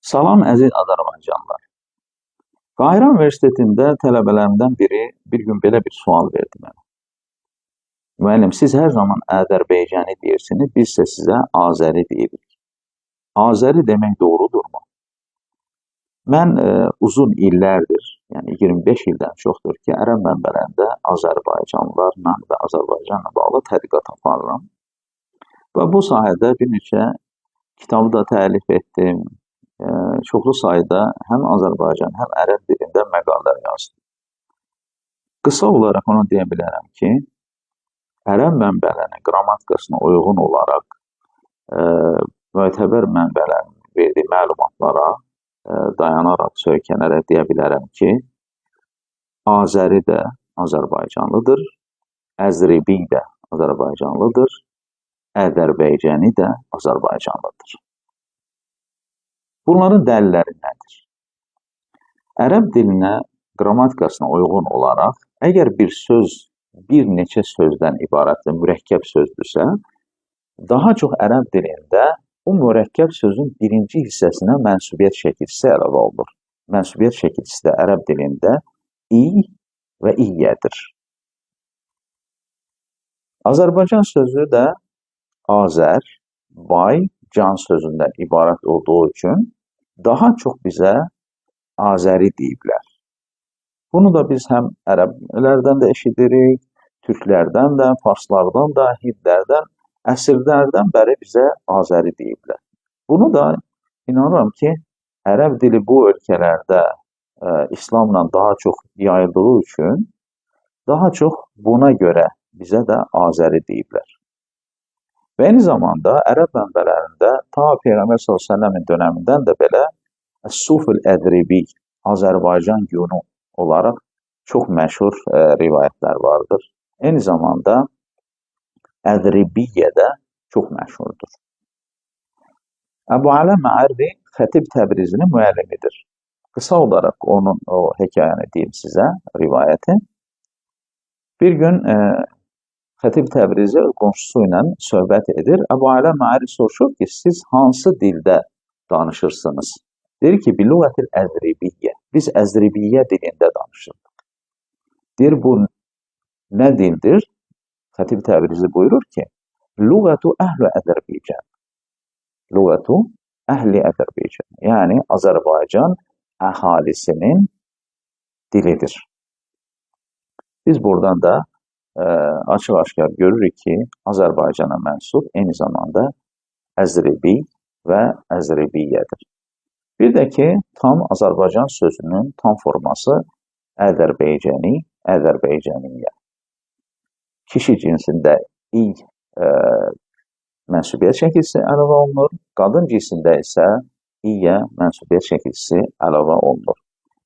Salam əziz Azərbaycanlılar. Qahirə Universitetində tələbələrimdən biri bir gün belə bir sual verdi mənə. Müəllim, siz hər zaman Azərbaycani deyirsiniz, biz isə sizə Azəri deyirik. Azəri demək doğrudurmu? Mən uzun illərdir, yəni 25 ildən çoxdur ki, ərəb mənbələrində Azərbaycanlılarla və Azərbaycanla bağlı tədqiqat aparıram. Və bu sahədə bir neçə kitabı da təlif etdim. Çoxlu sayda həm Azərbaycan, həm ərəb dilində məqalələr yazdım. Qısa olaraq onu deyə bilərəm ki, ərəb mənbələrinin qrammatikasına uyğun olaraq mötəbər mənbələrin verdiyi məlumatlara dayanaraq, söykənərək deyə bilərəm ki, Azəri də Azərbaycanlıdır, Əzribi də Azərbaycanlıdır, Ədərbəycəni də Azərbaycanlıdır. Bunların dəlilləri nədir? Ərəb dilinə, qrammatikasına uyğun olaraq, əgər bir söz bir neçə sözdən ibarətdir, mürəkkəb sözdürsə, daha çox ərəb dilində o mürəkkəb sözün birinci hissəsinə mənsubiyyət şəkilçisi əlavə olunur. Mənsubiyyət şəkilçisi də ərəb dilində i və iyyədir. Azərbaycan sözü də Azər, bay, can sözündən ibarət olduğu üçün daha çox bizə Azəri deyiblər. Bunu da biz həm ərəblərdən də eşidirik, türklərdən də, farslardan da, hindlərdən, əsrlərdən bəri bizə Azəri deyiblər. Bunu da inanıram ki, ərəb dili bu ölkələrdə İslamla daha çox yayıldığı üçün daha çox buna görə bizə də Azəri deyiblər. Və eyni zamanda ərəb mənbələrində ta Peyğəmbər s.ə.v-in dönəmindən də belə Suful Ədribi, Azərbaycan günü olaraq çox məşhur rivayətlər vardır. Eyni zamanda Ədribiyyə də çox məşhurdur. Əbu Ələ Məərri Xətib Təbrizinin müəllimidir. Qısa olaraq onun o hekayəni deyim sizə, rivayəti. Bir gün Xətib Təbrizi qonşusu ilə söhbət edir. Əbu Ələ Məərri soruşur ki, siz hansı dildə danışırsınız? Deyir ki, bilüğətil əzribiyyə. Biz əzribiyyə dilində danışırıq. Deyir, bu nə dildir? Xətib Təbrizi buyurur ki, lüğətu əhl-i Əzərbaycan. Lüğətu əhl-i Əzərbaycan. Yəni, Azərbaycan əhalisinin dilidir. Biz buradan da açıq-aşkar görürük ki, Azərbaycana mənsub eyni zamanda Əzribi və Əzribiyyədir. Bir də ki, tam Azərbaycan sözünün tam forması Ədərbəycəni, Ədərbəycəniyyə. Kişi cinsində i mənsubiyyət şəkilçisi əlavə olunur, qadın cinsində isə iyyə mənsubiyyət şəkilçisi əlavə olunur.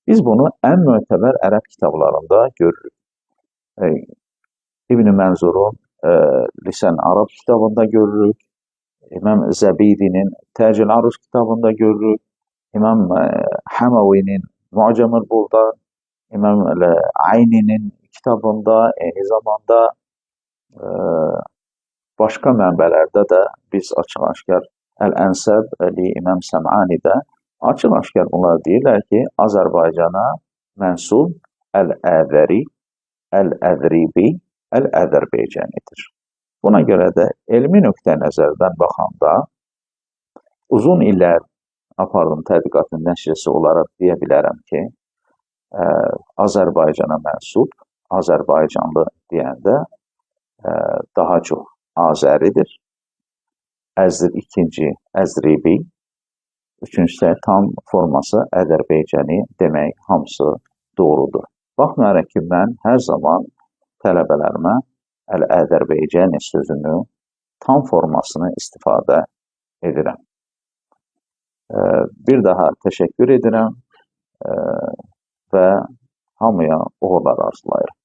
Biz bunu ən mötəbər ərəb kitablarında görürük. İbn Mənzurun Lisan Arab kitabında görürük, İmam Zəbidinin Təcil Aruz kitabında görürük, İmam Həməvinin Mu'camul Buldan, İmam Ayninin kitabında, eyni zamanda başqa mənbələrdə də biz açıq-aşkar Əl-Ənsəb İmam Səm'anidə açıq-aşkar bunlar deyirlər ki, Azərbaycana mənsub Əl-Əzəri, Əl-Əzribi, Əl-Ədərbəycənidir. Buna görə də elmi nöqtə nəzərdən baxanda uzun illər apardım tədqiqatın nəticəsi olaraq deyə bilərəm ki, Azərbaycana mənsub, Azərbaycanlı deyəndə daha çox Azəridir. İkinci Əzribi, üçüncüsü tam forması Ədərbəycəni demək hamısı doğrudur. Baxmayaraq ki, mən hər zaman tələbələrimə Əl-Ədərbəycəni sözünü tam formasını istifadə edirəm. Bir daha təşəkkür edirəm və hamıya uğurlar arzulayırım.